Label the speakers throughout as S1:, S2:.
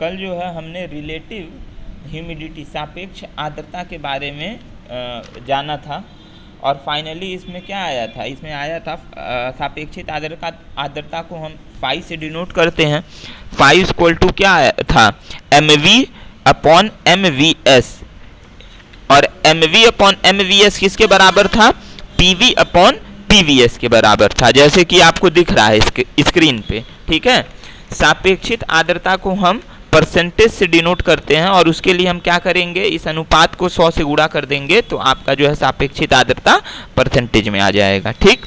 S1: कल जो है हमने रिलेटिव ह्यूमिडिटी सापेक्ष आर्द्रता के बारे में जाना था और फाइनली इसमें क्या आया था, इसमें आया था सापेक्षित आर्द्रता को हम फाई से डिनोट करते हैं। फाई इक्वल टू क्या था, mv/mvs, और mv/mvs किसके बराबर था, pv/pvs के बराबर था, जैसे कि आपको दिख रहा है स्क्रीन पे। ठीक है, सापेक्षित आर्द्रता को हम परसेंटेज से डिनोट करते हैं और उसके लिए हम क्या करेंगे, इस अनुपात को 100 से गुणा कर देंगे तो आपका जो है सापेक्षित आर्द्रता परसेंटेज में आ जाएगा। ठीक,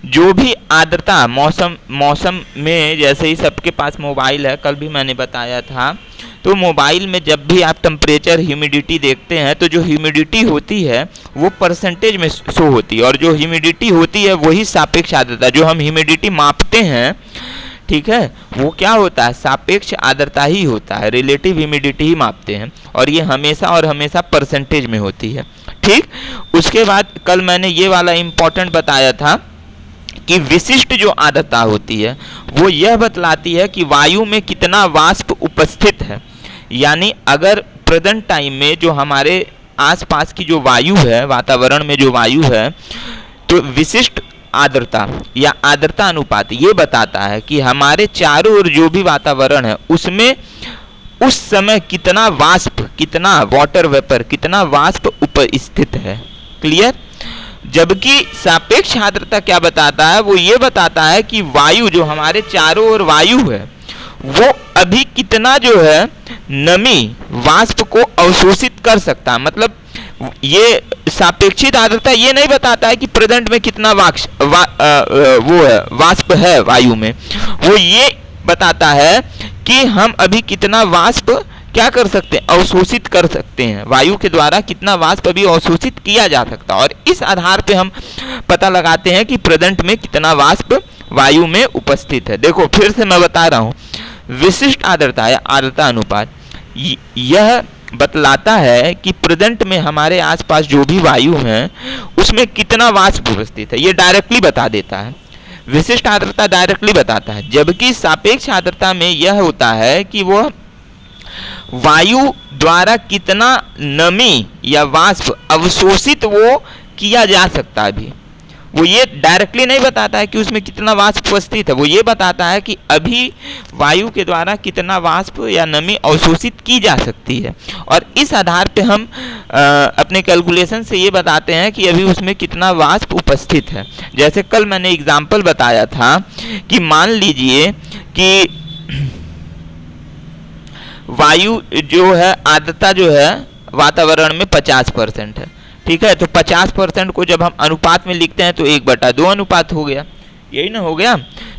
S1: जो भी आर्द्रता मौसम में, जैसे ही सबके पास मोबाइल है, कल भी मैंने बताया था, तो मोबाइल में जब भी आप टेम्परेचर ह्यूमिडिटी देखते हैं तो जो ह्यूमिडिटी होती है वो परसेंटेज में शो होती है, और जो ह्यूमिडिटी होती है वही सापेक्ष आर्द्रता, जो हम ह्यूमिडिटी मापते हैं, ठीक है, वो क्या होता है, सापेक्ष आर्द्रता ही होता है, रिलेटिव ह्यूमिडिटी ही मापते हैं, और ये हमेशा और हमेशा परसेंटेज में होती है। ठीक, उसके बाद कल मैंने ये वाला इम्पोर्टेंट बताया था कि विशिष्ट जो आर्द्रता होती है वो यह बतलाती है कि वायु में कितना वाष्प उपस्थित है। यानी अगर प्रेजेंट टाइम में जो हमारे आसपास की जो वायु है, वातावरण में जो वायु है, तो विशिष्ट आर्द्रता या आर्द्रता अनुपात ये बताता है कि हमारे चारों ओर जो भी वातावरण है उसमें उस समय कितना वाष्प, कितना वाटर वेपर, कितना वाष्प उपस्थित है। क्लियर। जबकि सापेक्ष आर्द्रता क्या बताता है, वो ये बताता है कि वायु, जो हमारे चारों ओर वायु है, वो अभी कितना जो है नमी वाष्प को अवशोषित कर सकता है। मतलब ये सापेक्षित आर्द्रता ये नहीं बताता है कि प्रेजेंट में कितना वाष्प है वायु में, वो ये बताता है कि हम अभी कितना वाष्प क्या कर सकते हैं, अवशोषित कर सकते हैं, वायु के द्वारा कितना वाष्प अभी अवशोषित किया जा सकता है, और इस आधार पे हम पता लगाते हैं कि प्रेजेंट में कितना वाष्प वायु में उपस्थित है। देखो फिर से मैं बता रहा हूँ, विशिष्ट आर्द्रता या आर्द्रता अनुपात यह बतलाता है कि प्रेजेंट में हमारे आसपास जो भी वायु है उसमें कितना वाष्प उपस्थित है, ये डायरेक्टली बता देता है। विशिष्ट आर्द्रता डायरेक्टली बताता है, जबकि सापेक्ष आर्द्रता में यह होता है कि वह वायु द्वारा कितना नमी या वाष्प अवशोषित वो किया जा सकता है अभी, वो ये डायरेक्टली नहीं बताता है कि उसमें कितना वाष्प उपस्थित है, वो ये बताता है कि अभी वायु के द्वारा कितना वाष्प या नमी अवशोषित की जा सकती है, और इस आधार पे हम अपने कैलकुलेशन से ये बताते हैं कि अभी उसमें कितना वाष्प उपस्थित है। जैसे कल मैंने एग्जाम्पल बताया था कि मान लीजिए कि वायु जो है आर्द्रता जो है वातावरण में 50% है। ठीक है, तो 50% को जब हम अनुपात में लिखते हैं तो 1/2 अनुपात हो गया, यही ना हो गया।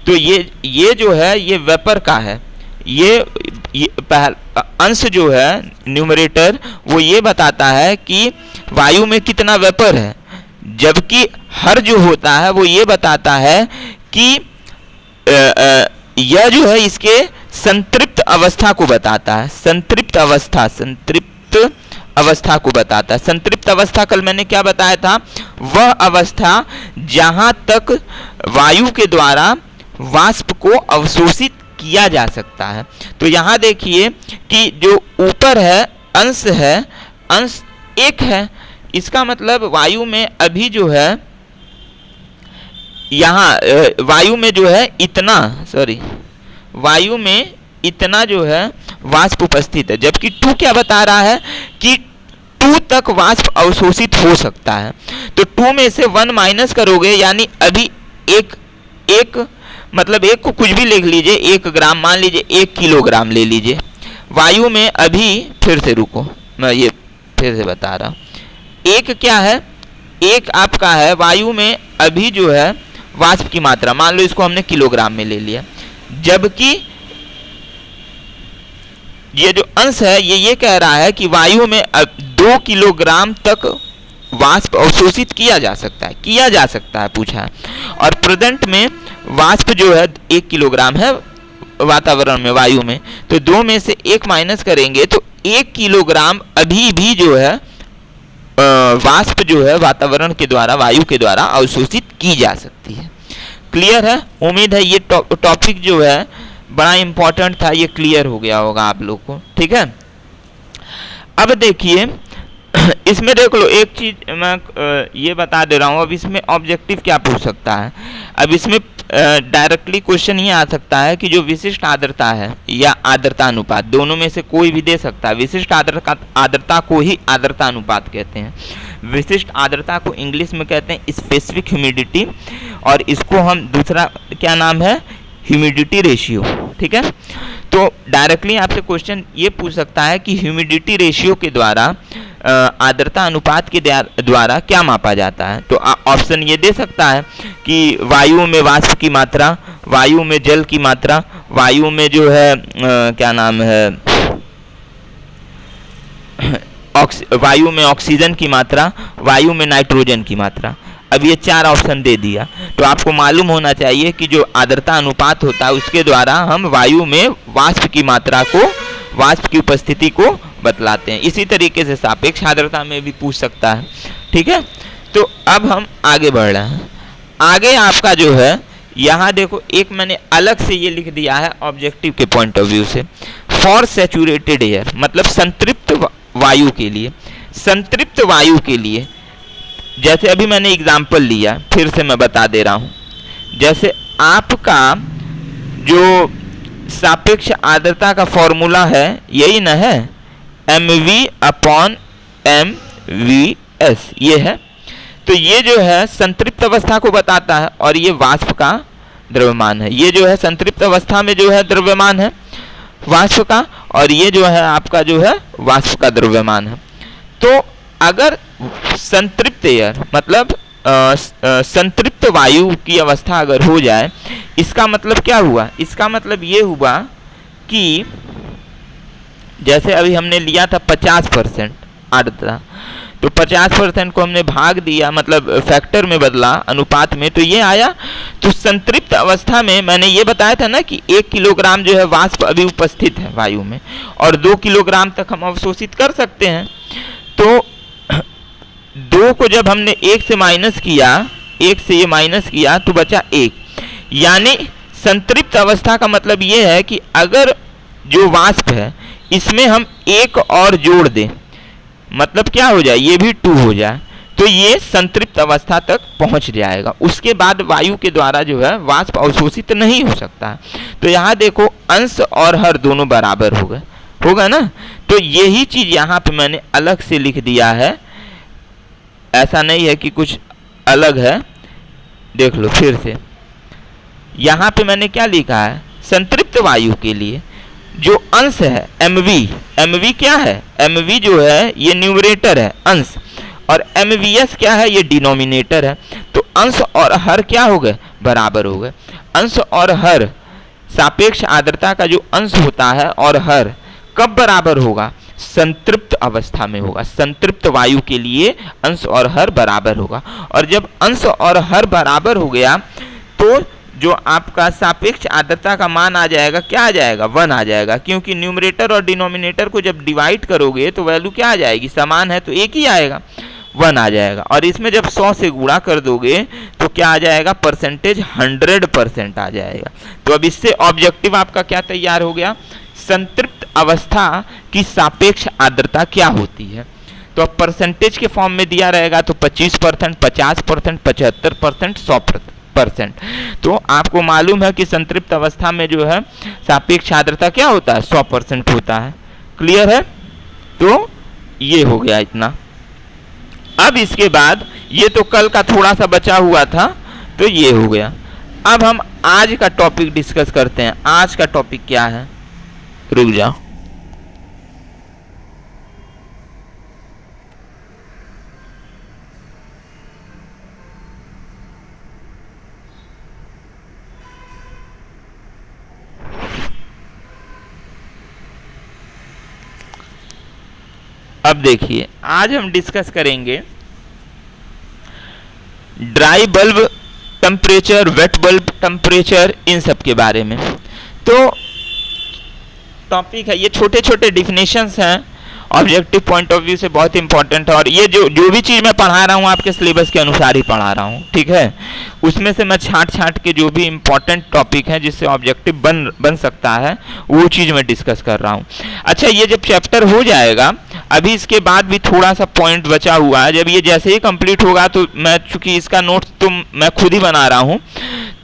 S1: तो ये जो है ये वेपर का है, ये पहला अंश जो है न्यूमरेटर वो ये बताता है कि वायु में कितना वेपर है, जबकि हर जो होता है वो ये बताता है कि यह जो है इसके संतृप्त अवस्था को बताता है, संतृप्त अवस्था को बताता है। संतृप्त अवस्था कल मैंने क्या बताया था, वह अवस्था जहां तक वायु के द्वारा वाष्प को अवशोषित किया जा सकता है। तो यहाँ देखिए कि जो ऊपर है अंश 1 है, इसका मतलब वायु में अभी जो है यहाँ वायु में जो है वायु में इतना जो है वाष्प उपस्थित है, जबकि 2 क्या बता रहा है कि 2 तक वाष्प अवशोषित हो सकता है। तो 2 में से 1 माइनस करोगे, यानी अभी एक मतलब 1 को कुछ भी लिख लीजिए, 1 ग्राम मान लीजिए, 1 किलोग्राम ले लीजिए वायु में अभी, फिर से रुको मैं ये फिर से बता रहा हूँ, 1 क्या है, 1 आपका है वायु में अभी जो है वाष्प की मात्रा, मान लो इसको हमने किलोग्राम में ले लिया, जबकि ये जो अंश है ये कह रहा है कि वायु में 2 किलोग्राम तक वाष्प अवशोषित किया जा सकता है पूछा है, और प्रेजेंट में वाष्प जो है 1 किलोग्राम है वातावरण में वायु में, तो 2 में से 1 माइनस करेंगे तो 1 किलोग्राम अभी भी जो है वाष्प जो है वातावरण के द्वारा, वायु के द्वारा अवशोषित की जा सकती है। क्लियर है, उम्मीद है ये टॉपिक जो है बड़ा इंपॉर्टेंट था, ये क्लियर हो गया होगा आप लोग को, ठीक है। अब देखिए इसमें देख लो, एक चीज मैं ये बता दे रहा हूँ, अब इसमें ऑब्जेक्टिव क्या पूछ सकता है। अब इसमें डायरेक्टली क्वेश्चन ये आ सकता है कि जो विशिष्ट आर्द्रता है या आर्द्रता अनुपात, दोनों में से कोई भी दे सकता है। विशिष्ट आर्द्रता को ही आर्द्रता अनुपात कहते हैं। विशिष्ट आर्द्रता को इंग्लिश में कहते हैं स्पेसिफिक ह्यूमिडिटी, और इसको हम दूसरा क्या नाम है, ह्यूमिडिटी रेशियो, ठीक है। तो डायरेक्टली आपसे क्वेश्चन ये पूछ सकता है कि ह्यूमिडिटी रेशियो के द्वारा आर्द्रता अनुपात के द्वारा क्या मापा जाता है। तो ऑप्शन ये दे सकता है कि वायु में वाष्प की मात्रा, वायु में जल की मात्रा, वायु में जो है क्या नाम है वायु में ऑक्सीजन की मात्रा, वायु में नाइट्रोजन की मात्रा। अब ये 4 ऑप्शन दे दिया, तो आपको मालूम होना चाहिए कि जो आर्द्रता अनुपात होता है उसके द्वारा हम वायु में वाष्प की मात्रा को, वाष्प की उपस्थिति को बतलाते हैं। इसी तरीके से सापेक्ष आर्द्रता में भी पूछ सकता है, ठीक है। तो अब हम आगे बढ़ रहे हैं। आगे आपका जो है यहाँ देखो, एक मैंने अलग से ये लिख दिया है ऑब्जेक्टिव के पॉइंट ऑफ व्यू से, फॉर सैचुरेटेड एयर, मतलब संतृप्त वायु के लिए। संतृप्त वायु के लिए जैसे अभी मैंने एग्जाम्पल लिया, फिर से मैं बता दे रहा हूँ। जैसे आपका जो सापेक्ष आर्द्रता का फॉर्मूला है यही ना है, mv/mvs, ये है। तो ये जो है संतृप्त अवस्था को बताता है, और ये वाष्प का द्रव्यमान है। ये जो है संतृप्त अवस्था में जो है द्रव्यमान है वाष्प का, और ये जो है आपका जो है वाष्प का द्रव्यमान है। तो अगर संतृप्त एयर मतलब संतृप्त वायु की अवस्था अगर हो जाए, इसका मतलब क्या हुआ, इसका मतलब ये हुआ कि जैसे अभी हमने लिया था 50% आर्द्रता, तो 50% को हमने भाग दिया, मतलब फैक्टर में बदला, अनुपात में, तो ये आया। तो संतृप्त अवस्था में मैंने ये बताया था ना कि 1 किलोग्राम जो है वाष्प अभी उपस्थित है वायु में, और 2 किलोग्राम तक हम अवशोषित कर सकते हैं। तो 2 को जब हमने 1 से माइनस किया, 1 से ये माइनस किया तो बचा 1। यानी संतृप्त अवस्था का मतलब ये है कि अगर जो वाष्प है इसमें हम 1 और जोड़ दें, मतलब क्या हो जाए, ये भी 2 हो जाए, तो ये संतृप्त अवस्था तक पहुंच जाएगा। उसके बाद वायु के द्वारा जो है वाष्प अवशोषित नहीं हो सकता है। तो यहाँ देखो अंश और हर दोनों बराबर होगा ना। तो यही चीज यहाँ पे मैंने अलग से लिख दिया है, ऐसा नहीं है कि कुछ अलग है। देख लो फिर से, यहाँ पे मैंने क्या लिखा है, संतृप्त वायु के लिए जो अंश है mv क्या है, mv जो है ये न्यूमरेटर है अंश, और mvs क्या है, ये डिनोमिनेटर है। तो अंश और हर क्या हो गए, बराबर हो गए। अंश और हर, सापेक्ष आर्द्रता का जो अंश होता है और हर कब बराबर होगा, संतृप्त अवस्था में होगा। संतृप्त वायु के लिए अंश और हर बराबर होगा, और जब अंश और हर बराबर हो गया तो जो आपका सापेक्ष आर्द्रता का मान आ जाएगा, क्या आ जाएगा, 1 आ जाएगा। क्योंकि न्यूमरेटर और डिनोमिनेटर को जब डिवाइड करोगे तो वैल्यू क्या आ जाएगी, समान है तो एक ही आएगा, 1 आ जाएगा। और इसमें जब 100 से गुणा कर दोगे तो क्या आ जाएगा, परसेंटेज 100% आ जाएगा। तो अब इससे ऑब्जेक्टिव आपका क्या तैयार हो गया, संतृप्त अवस्था की सापेक्ष आर्द्रता क्या होती है। तो अब परसेंटेज के फॉर्म में दिया रहेगा, तो 25%, 50%, 75%, 100%। तो आपको मालूम है कि संतृप्त अवस्था में जो है सापेक्ष आर्द्रता क्या होता है, 100% होता है। क्लियर है। तो ये हो गया इतना। अब इसके बाद ये तो कल का थोड़ा सा बचा हुआ था, तो ये हो गया। अब हम आज का टॉपिक डिस्कस करते हैं। आज का टॉपिक क्या है, रुक जाओ। अब देखिए, आज हम डिस्कस करेंगे dry bulb temperature, wet bulb temperature, इन सब के बारे में। तो टॉपिक है, ये छोटे छोटे डिफिनेशंस हैं ऑब्जेक्टिव पॉइंट ऑफ व्यू से बहुत इंपॉर्टेंट है। और ये जो भी चीज़ मैं पढ़ा रहा हूँ आपके सिलेबस के अनुसार ही पढ़ा रहा हूँ, ठीक है। उसमें से मैं छांट के जो भी इंपॉर्टेंट टॉपिक है जिससे ऑब्जेक्टिव बन सकता है वो चीज़ मैं डिस्कस कर रहा हूँ। अच्छा, ये जब चैप्टर हो जाएगा, अभी इसके बाद भी थोड़ा सा पॉइंट बचा हुआ है, जब ये जैसे ही कंप्लीट होगा तो मैं चूंकि इसका नोट्स तो मैं खुद ही बना रहा हूँ,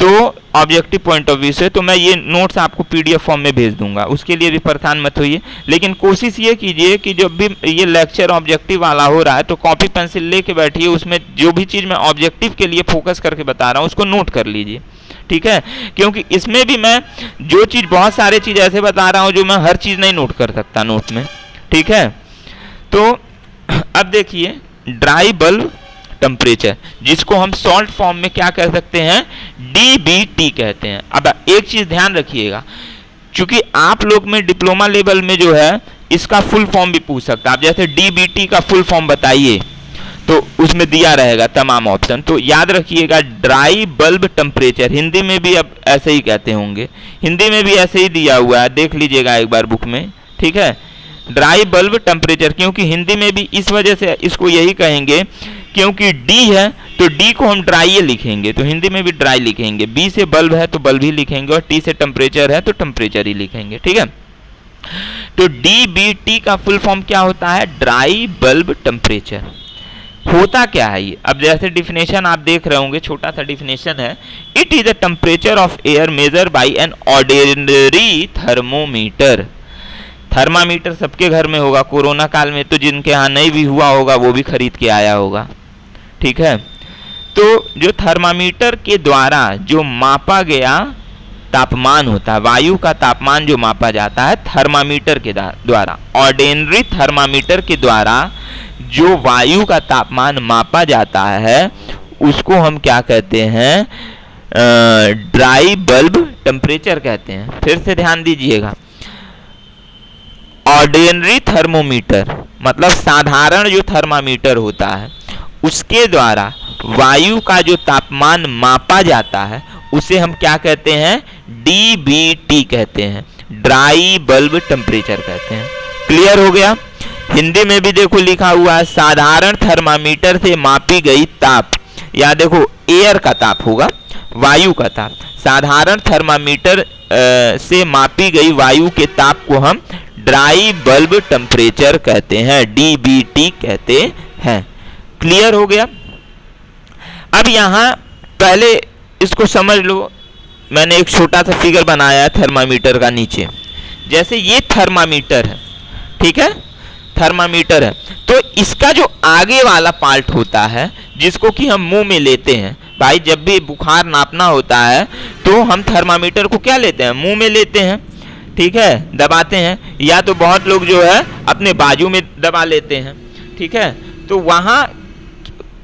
S1: तो ऑब्जेक्टिव पॉइंट ऑफ व्यू से तो मैं ये नोट्स आपको पीडीएफ फॉर्म में भेज दूंगा, उसके लिए भी परेशान मत होइए। लेकिन कोशिश ये कीजिए कि जब भी ये लेक्चर ऑब्जेक्टिव वाला हो रहा है तो कॉपी पेंसिल लेके बैठिए, उसमें जो भी चीज़ मैं ऑब्जेक्टिव के लिए फोकस करके बता रहा हूँ उसको नोट कर लीजिए, ठीक है। क्योंकि इसमें भी मैं जो चीज़ बहुत सारे चीज़ ऐसे बता रहा हूँ जो मैं हर चीज़ नहीं नोट कर सकता नोट में, ठीक है। तो अब देखिए, ड्राई बल्ब टेम्परेचर, जिसको हम शॉर्ट फॉर्म में क्या कह सकते हैं, DBT कहते हैं। अब एक चीज ध्यान रखिएगा, चूंकि आप लोग में डिप्लोमा लेवल में जो है इसका फुल फॉर्म भी पूछ सकता है। आप जैसे DBT का फुल फॉर्म बताइए तो उसमें दिया रहेगा तमाम ऑप्शन, तो याद रखिएगा ड्राई बल्ब टेम्परेचर। हिंदी में भी अब ऐसे ही कहते होंगे, हिंदी में भी ऐसे ही दिया हुआ है, देख लीजिएगा एक बार बुक में, ठीक है। ड्राई बल्ब टेम्परेचर, क्योंकि हिंदी में भी इस वजह से इसको यही कहेंगे क्योंकि D है तो D को हम ड्राई लिखेंगे, तो हिंदी में भी ड्राई लिखेंगे। B से बल्ब है तो बल्ब ही लिखेंगे, और T से टेम्परेचर है तो टेम्परेचर ही लिखेंगे, ठीक है। तो DBT का फुल फॉर्म क्या होता है, ड्राई बल्ब टेम्परेचर। होता क्या है ये, अब जैसे डिफिनेशन आप देख रहे होंगे, छोटा सा डिफिनेशन है, it is the temperature of air measure by an ordinary thermometer. Thermometer सबके घर में होगा, कोरोना काल में तो जिनके यहाँ नहीं भी हुआ होगा वो भी खरीद के आया होगा, ठीक है। तो जो थर्मामीटर के द्वारा जो मापा गया तापमान होता है, वायु का तापमान जो मापा जाता है थर्मामीटर के द्वारा, ऑर्डिनरी थर्मामीटर के द्वारा जो वायु का तापमान मापा जाता है उसको हम क्या कहते हैं, ड्राई बल्ब टेम्परेचर कहते हैं। फिर से ध्यान दीजिएगा, ऑर्डिनरी थर्मोमीटर मतलब साधारण जो थर्मामीटर होता है उसके द्वारा वायु का जो तापमान मापा जाता है उसे हम क्या कहते हैं, DBT कहते हैं, ड्राई बल्ब टेम्परेचर कहते हैं। क्लियर हो गया। हिंदी में भी देखो लिखा हुआ है, साधारण थर्मामीटर से मापी गई ताप, या देखो एयर का ताप होगा, वायु का ताप, साधारण थर्मामीटर से मापी गई वायु के ताप को हम ड्राई बल्ब टेम्परेचर कहते हैं, DBT कहते हैं। क्लियर हो गया। अब यहाँ पहले इसको समझ लो, मैंने एक छोटा सा फिगर बनाया है थर्मामीटर का नीचे, जैसे ये थर्मामीटर है, ठीक है, थर्मामीटर है, तो इसका जो आगे वाला पार्ट होता है जिसको कि हम मुंह में लेते हैं, भाई जब भी बुखार नापना होता है तो हम थर्मामीटर को क्या लेते हैं, मुंह में लेते हैं, ठीक है, दबाते हैं, या तो बहुत लोग जो है अपने बाजू में दबा लेते हैं, ठीक है। तो वहाँ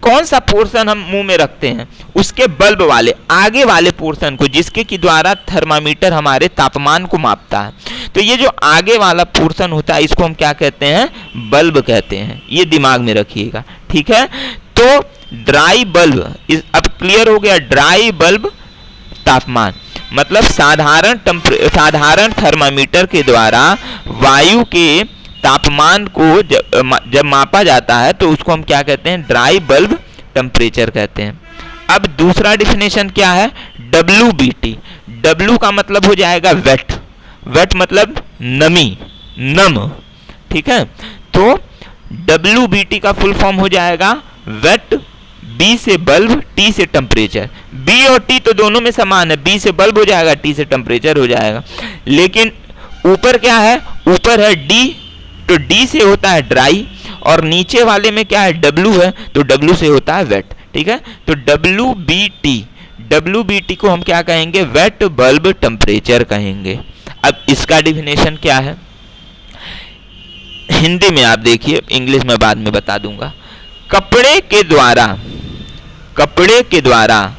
S1: कौन सा पोर्शन हम मुंह में रखते हैं, उसके बल्ब वाले आगे वाले पोर्शन को, जिसके की द्वारा थर्मामीटर हमारे तापमान को मापता है। तो ये जो आगे वाला पोर्शन होता है इसको हम क्या कहते हैं, बल्ब कहते हैं, ये दिमाग में रखिएगा, ठीक है। तो ड्राई बल्ब, अब क्लियर हो गया, ड्राई बल्ब तापमान मतलब साधारण थर्मामीटर के द्वारा वायु के तापमान को जब मापा जाता है तो उसको हम क्या कहते हैं, ड्राई बल्ब टेम्परेचर कहते हैं। अब दूसरा डिफिनेशन क्या है, WBT। W का मतलब हो जाएगा वेट, वेट मतलब नमी, नम, ठीक है। तो WBT का फुल फॉर्म हो जाएगा वेट, B से बल्ब, T से टेम्परेचर। B और T तो दोनों में समान है, B से बल्ब हो जाएगा, T से टेम्परेचर हो जाएगा, लेकिन ऊपर क्या है, ऊपर है D, तो D से होता है ड्राई, और नीचे वाले में क्या है, W है, तो W से होता है वेट, ठीक है। तो WBT को हम क्या कहेंगे, वेट बल्ब टेम्परेचर कहेंगे। अब इसका डिफिनेशन क्या है, हिंदी में आप देखिए, इंग्लिश में बाद में बता दूंगा। कपड़े के द्वारा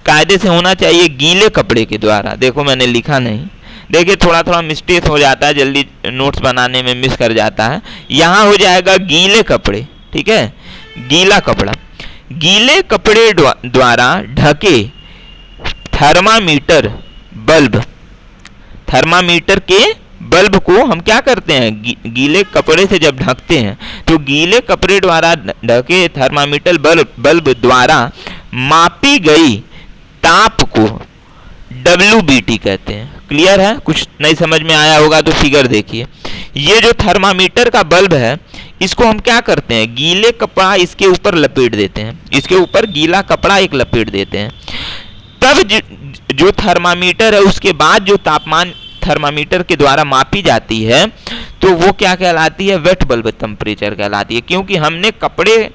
S1: कायदे से होना चाहिए, गीले कपड़े के द्वारा, देखो मैंने लिखा नहीं, देखिए थोड़ा मिस्टेक हो जाता है, जल्दी नोट्स बनाने में मिस कर जाता है। यहाँ हो जाएगा गीले कपड़े, ठीक है, गीला कपड़ा, गीले कपड़े द्वारा ढके थर्मामीटर बल्ब, थर्मामीटर के बल्ब को हम क्या करते हैं, गीले कपड़े से जब ढकते हैं तो गीले कपड़े द्वारा ढके थर्मामीटर बल्ब द्वारा मापी गई ताप को WBT कहते हैं। क्लियर है? कुछ नहीं समझ में आया होगा तो फिगर देखिए। ये जो थर्मामीटर का बल्ब है इसको हम क्या करते हैं, गीले कपड़ा इसके ऊपर लपेट देते हैं, इसके ऊपर गीला कपड़ा एक लपेट देते हैं। तब जो थर्मामीटर है उसके बाद जो तापमान थर्मामीटर के द्वारा मापी जाती है तो वो क्या कहलाती है, वेट बल्ब टेम्परेचर कहलाती है। क्योंकि हमने कपड़े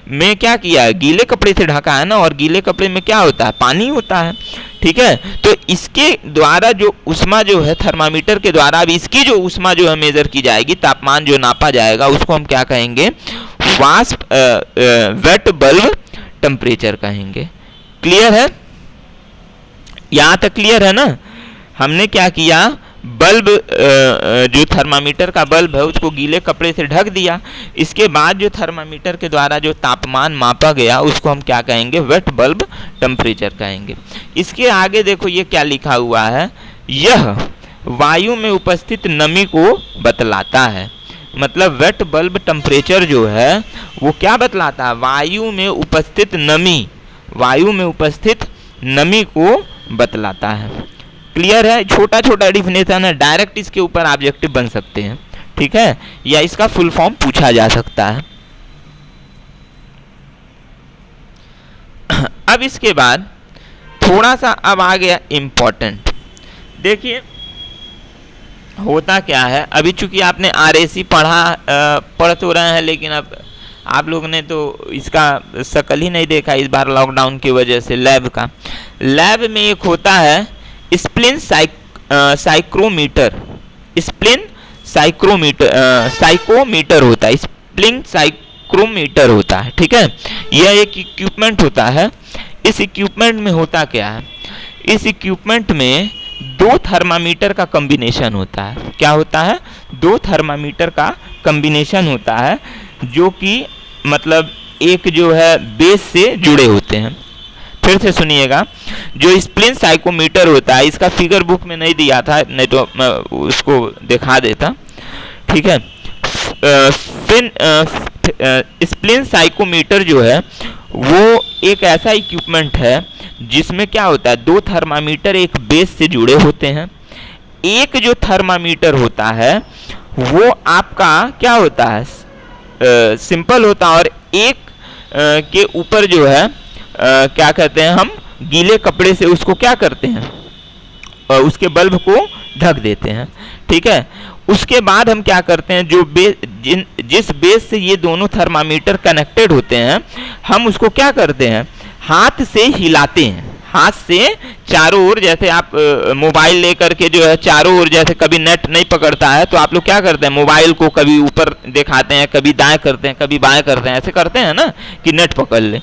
S1: में क्या किया है, गीले कपड़े से ढका है ना, और गीले कपड़े में क्या होता है, पानी होता है। ठीक है, तो इसके द्वारा जो उष्मा जो है थर्मामीटर के द्वारा, अब इसकी जो उष्मा जो है मेजर की जाएगी, तापमान जो नापा जाएगा उसको हम क्या कहेंगे, वाष्प वेट बल्ब टेम्परेचर कहेंगे। क्लियर है? यहाँ तक क्लियर है ना? हमने क्या किया, बल्ब जो थर्मामीटर का बल्ब है उसको गीले कपड़े से ढक दिया, इसके बाद जो थर्मामीटर के द्वारा जो तापमान मापा गया उसको हम क्या कहेंगे, वेट बल्ब टेम्परेचर कहेंगे। इसके आगे देखो ये क्या लिखा हुआ है, यह वायु में उपस्थित नमी को बतलाता है। मतलब वेट बल्ब टेम्परेचर जो है वो क्या बतलाता है, वायु में उपस्थित नमी को बतलाता है। क्लियर है? छोटा छोटा डिफिनेशन है, डायरेक्ट इसके ऊपर ऑब्जेक्टिव बन सकते हैं। ठीक है, या इसका फुल फॉर्म पूछा जा सकता है। अब इसके बाद थोड़ा सा अब आ गया इम्पोर्टेंट। देखिए होता क्या है, अभी चूंकि आपने RAC पढ़ तो रहे हैं, लेकिन अब आप लोग ने तो इसका शकल ही नहीं देखा इस बार लॉकडाउन की वजह से। लैब में एक होता है स्प्लिन साइक्रोमीटर, साइकोमीटर होता है, स्प्लिन साइक्रोमीटर होता है। ठीक है, यह एक इक्विपमेंट होता है। इस इक्विपमेंट में होता क्या है, इस इक्विपमेंट में दो थर्मामीटर का कॉम्बिनेशन होता है। क्या होता है, दो थर्मामीटर का कॉम्बिनेशन होता है, जो कि मतलब एक जो है बेस से जुड़े होते हैं। फिर से सुनिएगा, जो स्प्लिन साइकोमीटर होता है, इसका फिगर बुक में नहीं दिया था, नहीं तो मैं उसको दिखा देता। ठीक है, स्प्लिन साइकोमीटर जो है वो एक ऐसा इक्विपमेंट है जिसमें क्या होता है, दो थर्मामीटर एक बेस से जुड़े होते हैं। एक जो थर्मामीटर होता है वो आपका क्या होता है, सिंपल होता है, और एक के ऊपर जो है क्या कहते हैं, हम गीले कपड़े से उसको क्या करते हैं, उसके बल्ब को ढक देते हैं। ठीक है, उसके बाद हम क्या करते हैं, जो जिस बेस से ये दोनों थर्मामीटर कनेक्टेड होते हैं, हम उसको क्या करते हैं, हाथ से हिलाते हैं। हाथ से चारों ओर, जैसे आप मोबाइल लेकर के जो है चारों ओर, जैसे कभी नेट नहीं पकड़ता है तो आप लोग क्या करते हैं, मोबाइल को कभी ऊपर दिखाते हैं, कभी दाएं करते हैं, कभी बाएं करते हैं, ऐसे करते हैं ना कि नेट पकड़ ले।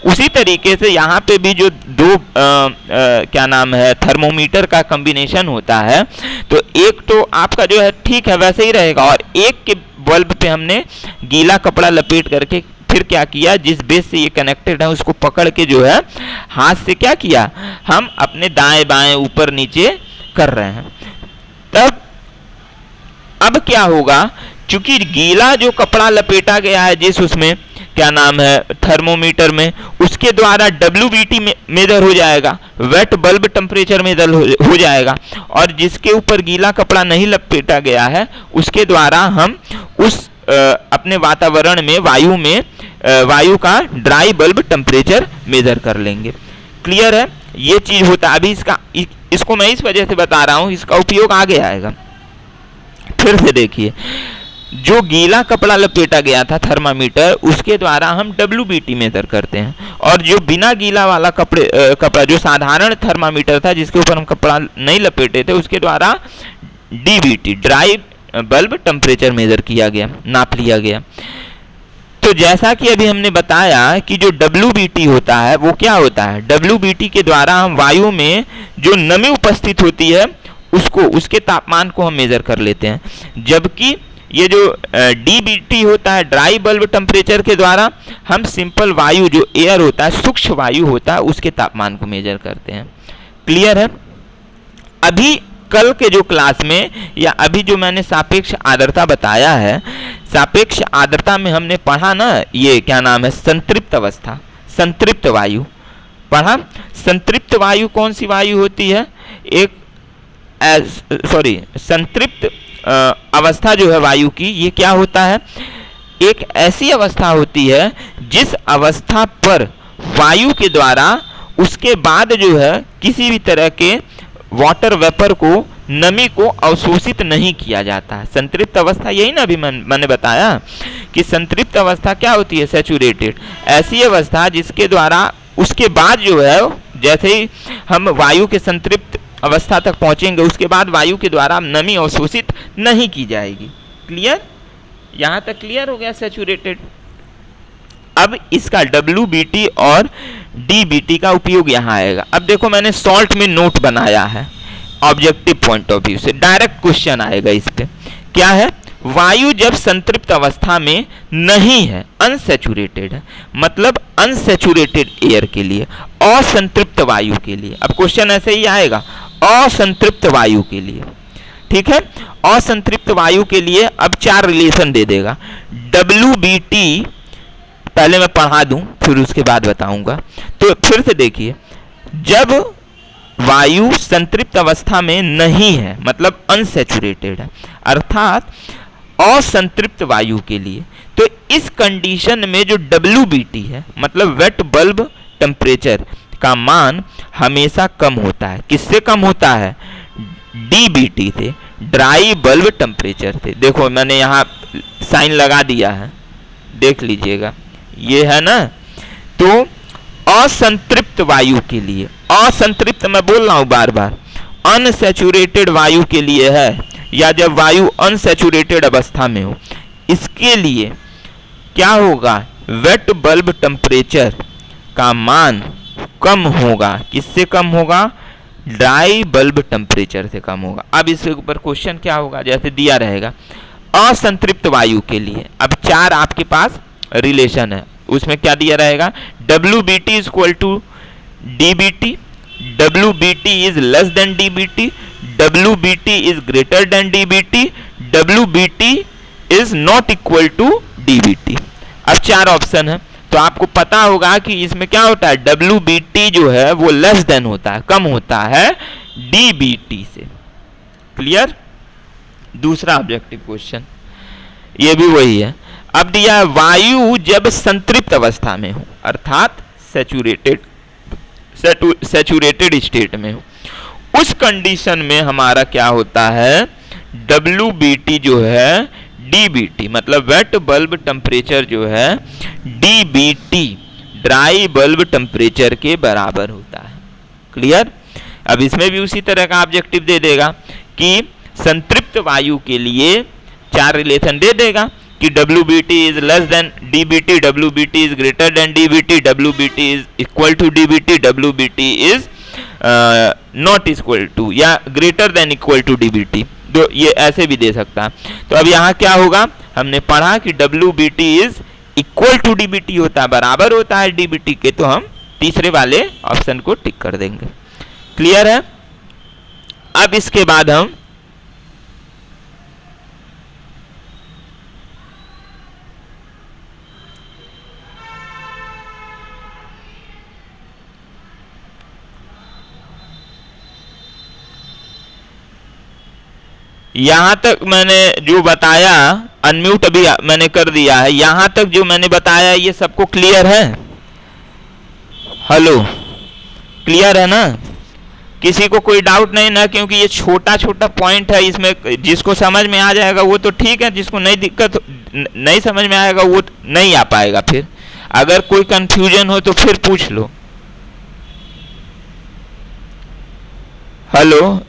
S1: उसी तरीके से यहाँ पे भी जो दो क्या नाम है थर्मोमीटर का कॉम्बिनेशन होता है, तो एक तो आपका जो है ठीक है वैसे ही रहेगा, और एक के बल्ब पे हमने गीला कपड़ा लपेट करके फिर क्या किया, जिस बेस से ये कनेक्टेड है उसको पकड़ के जो है हाथ से क्या किया, हम अपने दाएं बाएं ऊपर नीचे कर रहे हैं। तब अब क्या होगा, चूंकि गीला जो कपड़ा लपेटा गया है जिस उसमें क्या नाम है थर्मोमीटर में, उसके द्वारा WBT मेजर हो जाएगा, वेट बल्ब टेम्परेचर मेजर हो जाएगा, और जिसके ऊपर गीला कपड़ा नहीं लपेटा गया है उसके द्वारा हम उस अपने वातावरण में वायु का ड्राई बल्ब टेम्परेचर मेजर कर लेंगे। क्लियर है? ये चीज होता है। अभी इसको मैं इस वजह से बता रहा हूं, इसका उपयोग आगे आएगा। फिर से देखिए, जो गीला कपड़ा लपेटा गया था थर्मामीटर, उसके द्वारा हम WBT मेजर करते हैं, और जो बिना गीला वाला कपड़ा जो साधारण थर्मामीटर था जिसके ऊपर हम कपड़ा नहीं लपेटे थे, उसके द्वारा DBT dry bulb temperature measure किया गया, नाप लिया गया। तो जैसा कि अभी हमने बताया कि जो WBT होता है वो क्या होता है, WBT के द्वारा हम वायु में जो नमी उपस्थित होती है उसके तापमान को हम मेजर कर लेते हैं, जबकि ये जो DBT होता है ड्राई बल्ब टेम्परेचर के द्वारा हम सिंपल वायु जो एयर होता है, सूक्ष्म वायु होता है, उसके तापमान को मेजर करते हैं। क्लियर है? अभी कल के जो क्लास में या अभी जो मैंने सापेक्ष आर्द्रता बताया है, सापेक्ष आर्द्रता में हमने पढ़ा ना, ये क्या नाम है, संतृप्त अवस्था, संतृप्त वायु पढ़ा। संतृप्त वायु कौन सी वायु होती है? एक संतृप्त अवस्था जो है वायु की, ये क्या होता है? एक ऐसी अवस्था होती है जिस अवस्था पर वायु के द्वारा उसके बाद जो है किसी भी तरह के वाटर वेपर को, नमी को अवशोषित नहीं किया जाता है। संतृप्त अवस्था यही ना अभी मैंने बताया कि संतृप्त अवस्था क्या होती है? सैचुरेटेड। ऐसी अवस्था जिसके द्वारा उसके बाद जो है, जैसे ही हम वायु के संतृप्त अवस्था तक पहुंचेंगे उसके बाद वायु के द्वारा नमी अवशोषित नहीं की जाएगी। क्लियर? यहां तक क्लियर हो गया सैचुरेटेड। अब इसका WBT और DBT का उपयोग यहां आएगा। अब देखो मैंने सॉल्ट में नोट बनाया है, ऑब्जेक्टिव पॉइंट ऑफ व्यू से डायरेक्ट क्वेश्चन आएगा इस पे। क्या है? वायु जब संतृप्त अवस्था में नहीं है, अनसैचुरेटेड है, मतलब अनसैचुरेटेड एयर के लिए, असंतृप्त वायु के लिए। अब क्वेश्चन ऐसे ही आएगा, असंतृप्त वायु के लिए, ठीक है। असंतृप्त वायु के लिए अब 4 रिलेशन दे देगा। WBT पहले मैं पढ़ा दूं फिर उसके बाद बताऊंगा। तो फिर से देखिए, जब वायु संतृप्त अवस्था में नहीं है, मतलब अनसैचुरेटेड है, अर्थात असंतृप्त वायु के लिए, तो इस कंडीशन में जो WBT है, मतलब वेट बल्ब टेम्परेचर का मान हमेशा कम होता है। किससे कम होता है? DBT से, ड्राई बल्ब टेम्परेचर से। देखो मैंने यहाँ साइन लगा दिया है, देख लीजिएगा, ये है ना। तो असंतृप्त वायु के लिए, असंतृप्त मैं बोल रहा हूं बार बार, अनसैचुरेटेड वायु के लिए है, या जब वायु अनसैचुरेटेड अवस्था में हो, इसके लिए क्या होगा? वेट बल्ब टेम्परेचर का मान कम होगा। किससे कम होगा? ड्राई बल्ब टेम्परेचर से कम होगा। अब इसके ऊपर क्वेश्चन क्या होगा, जैसे दिया रहेगा असंतृप्त वायु के लिए। अब 4 आपके पास रिलेशन है, उसमें क्या दिया रहेगा? WBT is equal to DBT, WBT is less than DBT, WBT is greater than DBT, WBT is not equal to DBT। अब 4 ऑप्शन है, तो आपको पता होगा कि इसमें क्या होता है? WBT जो है वो लेस देन होता है, कम होता है DBT से। क्लियर? दूसरा ऑब्जेक्टिव क्वेश्चन ये भी वही है। अब दिया है वायु जब संतृप्त अवस्था में हो, अर्थात सैचुरेटेड स्टेट में हो, उस कंडीशन में हमारा क्या होता है? WBT जो है DBT, मतलब वेट बल्ब टेम्परेचर जो है DBT, ड्राई बल्ब टेम्परेचर के बराबर होता है। क्लियर? अब इसमें भी उसी तरह का ऑब्जेक्टिव दे देगा कि संतृप्त वायु के लिए 4 रिलेशन दे देगा कि WBT is less than DBT, WBT is greater than DBT, WBT is equal to DBT, WBT is not equal to या greater than equal to DBT। तो ये ऐसे भी दे सकता है। तो अब यहाँ क्या होगा? हमने पढ़ा कि WBT is equal to DBT होता है, बराबर होता है DBT के, तो हम तीसरे वाले ऑप्शन को टिक कर देंगे। क्लियर है? अब इसके बाद हम यहां तक मैंने जो बताया, अनम्यूट अभी मैंने कर दिया है, यहां तक जो मैंने बताया ये सबको क्लियर है? हेलो, क्लियर है ना? किसी को कोई डाउट नहीं ना? क्योंकि ये छोटा छोटा पॉइंट है, इसमें जिसको समझ में आ जाएगा वो तो ठीक है, जिसको नहीं दिक्कत नहीं समझ में आएगा वो नहीं आ पाएगा। फिर अगर कोई कंफ्यूजन हो तो फिर पूछ लो। हेलो,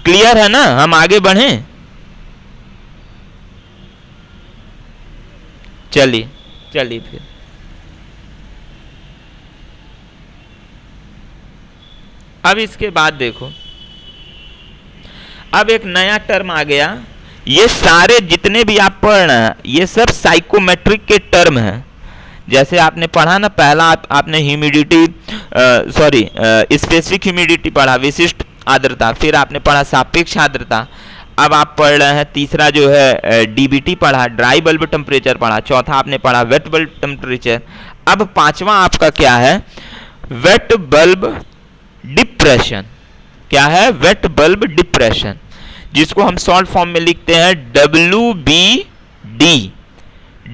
S1: क्लियर है ना? हम आगे बढ़ें? चलिए चलिए फिर अब इसके बाद देखो, अब एक नया टर्म आ गया। ये सारे जितने भी आप पढ़ रहे हैं ये सब साइकोमेट्रिक के टर्म हैं। जैसे आपने पढ़ा ना पहला आपने ह्यूमिडिटी स्पेसिफिक ह्यूमिडिटी पढ़ा, विशिष्ट आर्द्रता, फिर आपने पढ़ा सापेक्ष आर्द्रता, अब आप पढ़ रहे हैं तीसरा जो है डीबीटी पढ़ा, ड्राई बल्ब टेम्परेचर पढ़ा, चौथा आपने पढ़ा वेट बल्ब टेम्परेचर, अब पांचवा आपका क्या है, वेट बल्ब डिप्रेशन। क्या है, वेट बल्ब डिप्रेशन, जिसको हम शॉर्ट फॉर्म में लिखते हैं WBD,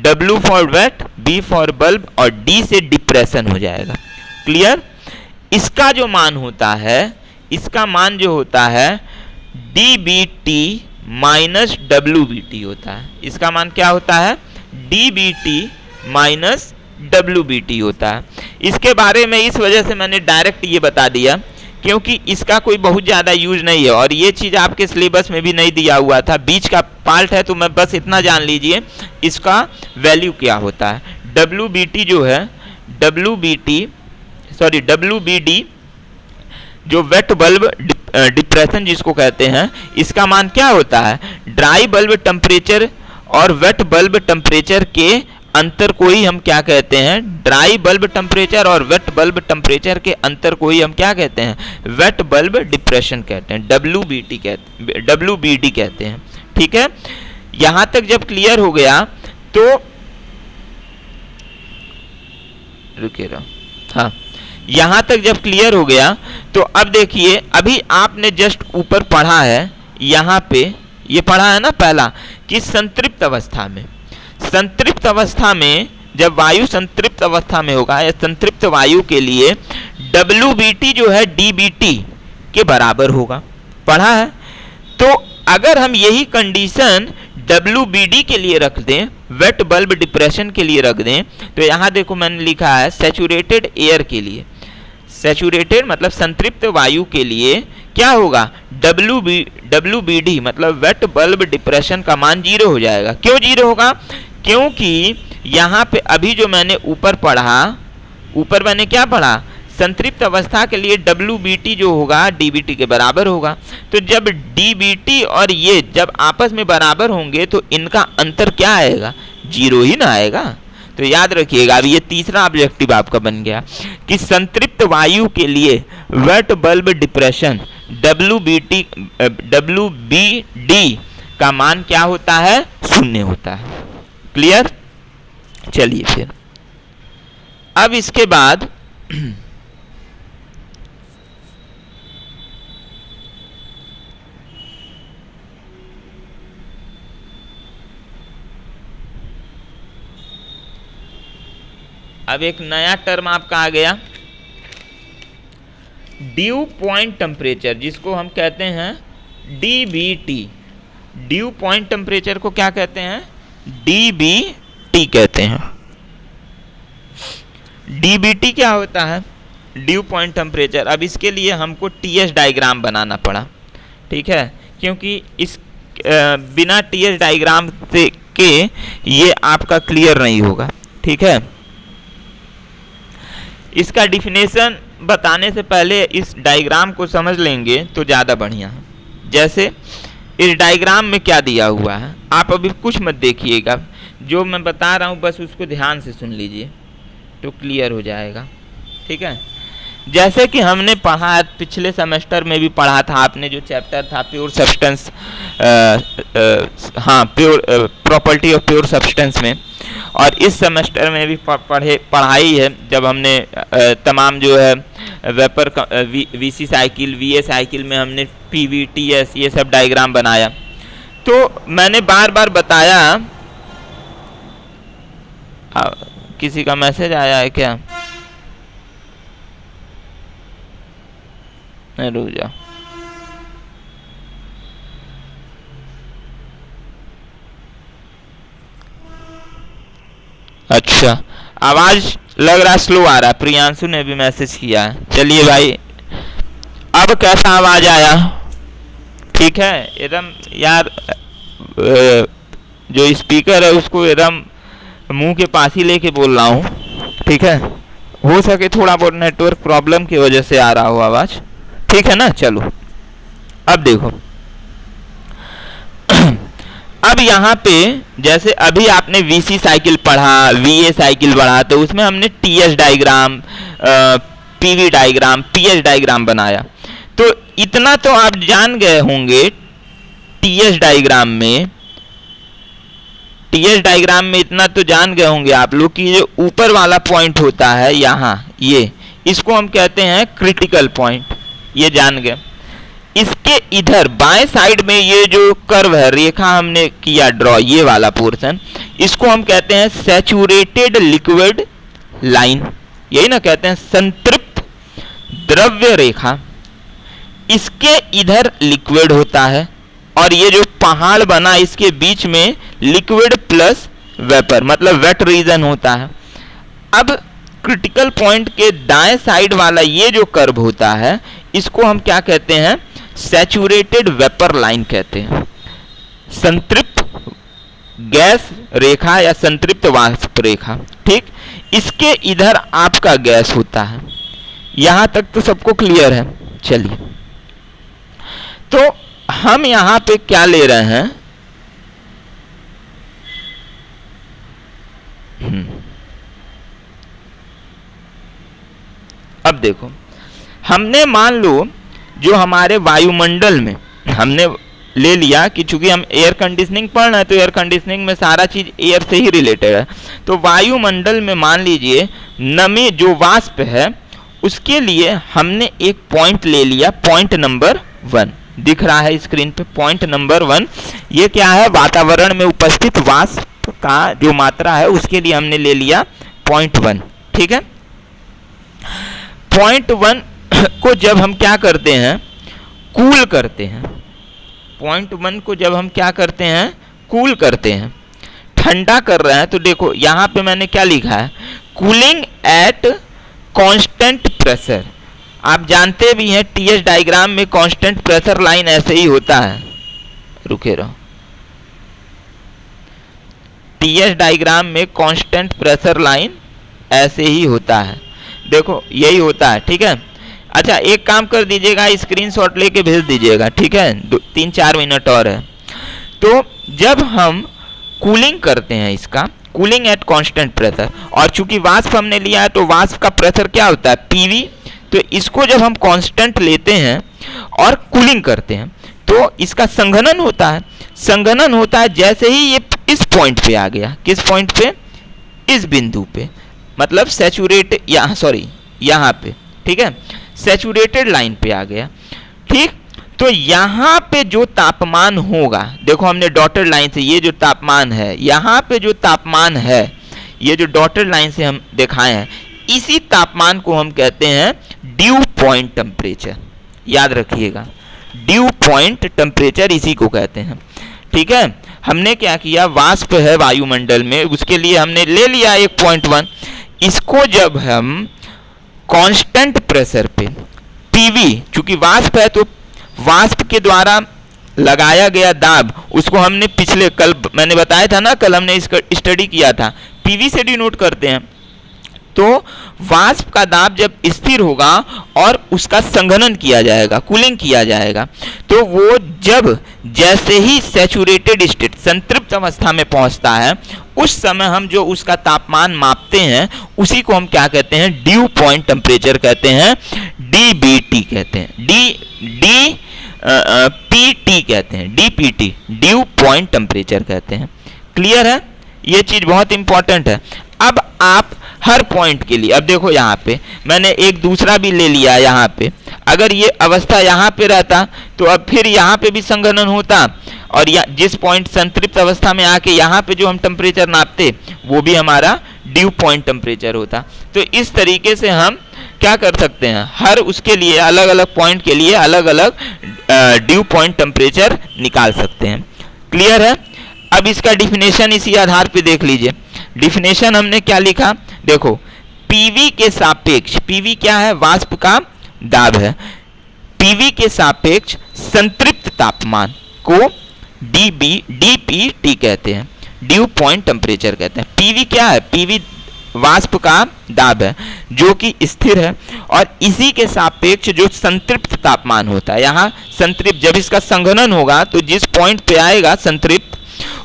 S1: W for wait, B for bulb और D से डिप्रेशन हो जाएगा। क्लियर। इसका जो मान होता है, इसका मान जो होता है DBT माइनस WBT होता है। इसका मान क्या होता है, DBT माइनस WBT होता है। इसके बारे में इस वजह से मैंने डायरेक्ट ये बता दिया क्योंकि इसका कोई बहुत ज़्यादा यूज नहीं है और ये चीज़ आपके सिलेबस में भी नहीं दिया हुआ था, बीच का पार्ट है, तो मैं बस इतना जान लीजिए इसका वैल्यू क्या होता है। WBT जो है, WBD जो वेट बल्ब डिप्रेशन जिसको कहते हैं, इसका मान क्या होता है, ड्राई बल्ब टेम्परेचर और वेट बल्ब टेम्परेचर के अंतर को ही हम क्या कहते हैं, ड्राई बल्ब टेम्परेचर और वेट बल्ब टेम्परेचर के अंतर को ही हम क्या कहते हैं, वेट बल्ब डिप्रेशन कहते हैं, WBD कहते हैं। ठीक है, यहां तक जब क्लियर हो गया तो रुकिए रहो, हाँ, यहां तक जब क्लियर हो गया तो अब देखिए, अभी आपने जस्ट ऊपर पढ़ा है, यहां पे ये पढ़ा है ना पहला कि संतृप्त अवस्था में, संतृप्त अवस्था में जब वायु संतृप्त अवस्था में होगा या संतृप्त वायु के लिए WBT जो है DBT के बराबर होगा, पढ़ा है। तो अगर हम यही कंडीशन WBD के लिए रख दें, वेट बल्ब डिप्रेशन के लिए रख दें, तो यहां देखो मैंने लिखा है सैचुरेटेड एयर के लिए, सैचुरेटेड मतलब संतृप्त वायु के लिए क्या होगा, WBD मतलब वेट बल्ब डिप्रेशन का मान 0 हो जाएगा। क्यों 0 होगा, क्योंकि यहाँ पे अभी जो मैंने ऊपर पढ़ा, ऊपर मैंने क्या पढ़ा, संतृप्त अवस्था के लिए WBT जो होगा DBT के बराबर होगा। तो जब DBT और ये जब आपस में बराबर होंगे तो इनका अंतर क्या आएगा, 0 ही ना आएगा। तो याद रखिएगा, अब ये तीसरा ऑब्जेक्टिव आपका बन गया कि संतृप्त वायु के लिए वेट बल्ब डिप्रेशन WBD का मान क्या होता है, 0 होता है। क्लियर। चलिए फिर अब इसके बाद अब एक नया टर्म आपका आ गया, ड्यू पॉइंट टेम्परेचर, जिसको हम कहते हैं DBT। ड्यू पॉइंट टेम्परेचर को क्या कहते हैं, DBT कहते हैं। DBT क्या होता है, ड्यू पॉइंट टेम्परेचर। अब इसके लिए हमको TS डायग्राम बनाना पड़ा, ठीक है, क्योंकि इस बिना TS डायग्राम से के ये आपका क्लियर नहीं होगा। ठीक है, इसका डिफिनेशन बताने से पहले इस डायग्राम को समझ लेंगे तो ज़्यादा बढ़िया है। जैसे इस डायग्राम में क्या दिया हुआ है, आप अभी कुछ मत देखिएगा, जो मैं बता रहा हूँ बस उसको ध्यान से सुन लीजिए तो क्लियर हो जाएगा। ठीक है, जैसे कि हमने पढ़ा, पिछले सेमेस्टर में भी पढ़ा था आपने, जो चैप्टर था प्योर सब्सटेंस, हाँ pure property of pure substance में, और इस सेमेस्टर में भी पढ़ाई है जब हमने तमाम जो है vapour VC cycle, VA cycle में हमने PV TS ये सब डायग्राम बनाया। तो मैंने बार बार बताया, किसी का मैसेज आया है क्या, नहीं रुक जाओ, अच्छा आवाज लग रहा स्लो आ रहा, प्रियांशु ने भी मैसेज किया है। चलिए भाई, अब कैसा आवाज आया, ठीक है, एकदम यार जो स्पीकर है उसको एकदम मुंह के पास ही लेके बोल रहा हूँ। ठीक है, हो सके थोड़ा बहुत नेटवर्क प्रॉब्लम की वजह से आ रहा हो आवाज, ठीक है ना। चलो अब देखो, अब यहाँ पे जैसे अभी आपने वीसी साइकिल पढ़ा, वीए साइकिल पढ़ा, तो उसमें हमने TS diagram, PV diagram, PH diagram बनाया। तो इतना तो आप जान गए होंगे टीएस डायग्राम में इतना तो जान गए होंगे आप लोग कि जो ऊपर वाला पॉइंट होता है यहाँ, ये इसको हम कहते हैं क्रिटिकल पॉइंट, ये जान गए। इसके इधर बाएं साइड में ये जो कर्व है, रेखा हमने किया ड्रॉ, ये वाला पोर्शन, इसको हम कहते हैं सैचुरेटेड लिक्विड लाइन, यही ना कहते हैं, संतृप्त द्रव्य रेखा। इसके इधर लिक्विड होता है और ये जो पहाड़ बना इसके बीच में लिक्विड प्लस वेपर, मतलब वेट रीजन होता है। अब क्रिटिकल पॉइंट के दाएं साइड वाला ये जो कर्व होता है, इसको हम क्या कहते हैं, सैचुरेटेड वेपर लाइन कहते हैं, संतृप्त गैस रेखा या संतृप्त वाष्प रेखा। ठीक, इसके इधर आपका गैस होता है। यहां तक तो सबको क्लियर है। चलिए, तो हम यहां पे क्या ले रहे हैं, अब देखो, हमने मान लो जो हमारे वायुमंडल में हमने ले लिया कि चूंकि हम एयर कंडीशनिंग पढ़ रहे हैं तो एयर कंडीशनिंग में सारा चीज एयर से ही रिलेटेड है। तो वायुमंडल में मान लीजिए नमी जो वाष्प है, उसके लिए हमने एक पॉइंट ले लिया, पॉइंट नंबर 1 दिख रहा है स्क्रीन पे, पॉइंट नंबर 1। ये क्या है, वातावरण में उपस्थित वाष्प का जो मात्रा है उसके लिए हमने ले लिया पॉइंट 1। ठीक है, पॉइंट 1 को जब हम क्या करते हैं, कूल करते हैं, पॉइंट 1 को जब हम क्या करते हैं, कूल करते हैं, ठंडा कर रहे हैं, तो देखो यहां पे मैंने क्या लिखा है, कूलिंग एट कांस्टेंट प्रेशर। आप जानते भी हैं टीएस डायग्राम में कांस्टेंट प्रेशर लाइन ऐसे ही होता है, रुके रहो, टीएस डायग्राम में कांस्टेंट प्रेशर लाइन ऐसे ही होता है, देखो यही होता है। ठीक है, अच्छा एक काम कर दीजिएगा, स्क्रीनशॉट लेके भेज दीजिएगा। ठीक है, 3-4 मिनट और है। तो जब हम कूलिंग करते हैं, इसका कूलिंग एट कांस्टेंट प्रेशर, और चूंकि वाष्प हमने लिया है तो वाष्प का प्रेशर क्या होता है, पीवी। तो इसको जब हम कांस्टेंट लेते हैं और कूलिंग करते हैं तो इसका संघनन होता है। संघनन होता है जैसे ही ये इस पॉइंट पे आ गया, किस पॉइंट पे, इस बिंदु पे, मतलब सैचुरेट, यहाँ पे, ठीक है, सैचुरेटेड लाइन पे आ गया। ठीक, तो यहाँ पे जो तापमान होगा, देखो हमने डॉटेड लाइन से ये जो तापमान है, यहाँ पे जो तापमान है, ये जो डॉटेड लाइन से हम दिखाए हैं, इसी तापमान को हम कहते हैं ड्यू पॉइंट टेम्परेचर। याद रखिएगा, ड्यू पॉइंट टेम्परेचर इसी को कहते हैं। ठीक है, हमने क्या किया, वाष्प है वायुमंडल में, उसके लिए हमने ले लिया एक पॉइंट 1। इसको जब हम कांस्टेंट प्रेशर पे, पीवी, चूंकि वाष्प है तो वाष्प के द्वारा लगाया गया दाब, उसको हमने पिछले कल मैंने बताया था ना, कल हमने इसका स्टडी किया था, पीवी से डिनोट करते हैं। तो वाष्प का दाब जब स्थिर होगा और उसका संघनन किया जाएगा, कूलिंग किया जाएगा, तो वो जब जैसे ही सैचुरेटेड स्टेट, संतृप्त अवस्था में पहुंचता है, उस समय हम जो उसका तापमान मापते हैं उसी को हम क्या कहते हैं, ड्यू पॉइंट टेम्परेचर कहते हैं, डीबीटी कहते हैं, पीटी कहते हैं, डीपीटी, ड्यू पॉइंट टेम्परेचर कहते हैं। क्लियर है, ये चीज बहुत इंपॉर्टेंट है। अब आप हर पॉइंट के लिए, अब देखो यहाँ पे मैंने एक दूसरा भी ले लिया, यहाँ पे अगर ये अवस्था यहाँ पे रहता तो अब फिर यहाँ पे भी संघनन होता, और जिस पॉइंट संतृप्त अवस्था में आके यहाँ पे जो हम टेम्परेचर नापते वो भी हमारा ड्यू पॉइंट टेम्परेचर होता। तो इस तरीके से हम क्या कर सकते हैं, हर उसके लिए अलग अलग पॉइंट के लिए अलग अलग ड्यू पॉइंट टेम्परेचर निकाल सकते हैं। क्लियर है, अब इसका डिफिनेशन इसी आधार पे देख लीजिए। डिफिनेशन हमने क्या लिखा, देखो पीवी के सापेक्ष, पीवी क्या है, वाष्प का दाब है, पीवी के सापेक्ष संतृप्त तापमान को डीपीटी कहते हैं, ड्यू पॉइंट टेम्परेचर कहते हैं। पीवी क्या है, पीवी वाष्प का दाब है जो कि स्थिर है, और इसी के सापेक्ष जो संतृप्त तापमान होता है, यहाँ संतृप्त, जब इसका संघनन होगा तो जिस पॉइंट पे आएगा संतृप्त,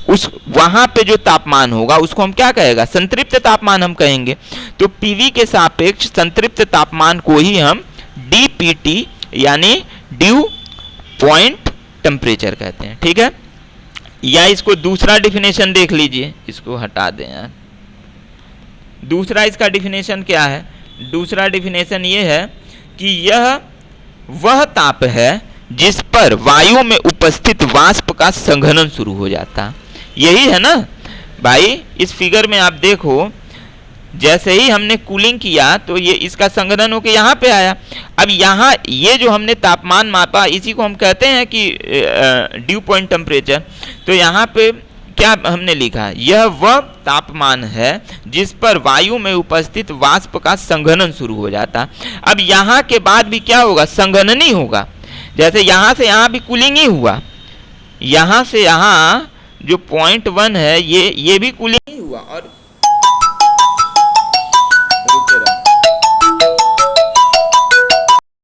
S1: उस वहां पे जो तापमान होगा उसको हम क्या कहेगा, संतृप्त तापमान हम कहेंगे। तो पीवी के सापेक्ष संतृप्त तापमान को ही हम डीपीटी यानी ड्यू पॉइंट टेम्परेचर कहते हैं। ठीक है, या इसको दूसरा डिफिनेशन देख लीजिए, इसको हटा दें यार। दूसरा इसका डिफिनेशन क्या है, दूसरा डिफिनेशन ये है कि यह वह ताप है जिस पर वायु में उपस्थित वाष्प का संघनन शुरू हो जाता। यही है ना भाई, इस फिगर में आप देखो, जैसे ही हमने कूलिंग किया तो ये इसका संघनन होकर यहाँ पे आया। अब यहाँ ये जो हमने तापमान मापा इसी को हम कहते हैं कि ड्यू पॉइंट टेम्परेचर। तो यहाँ पे क्या हमने लिखा, यह वह तापमान है जिस पर वायु में उपस्थित वाष्प का संघनन शुरू हो जाता। अब यहाँ के बाद भी क्या होगा, संघनन ही होगा। जैसे यहाँ से यहाँ भी कूलिंग ही हुआ, यहाँ से यहाँ जो 0.1 है ये भी कूलिंग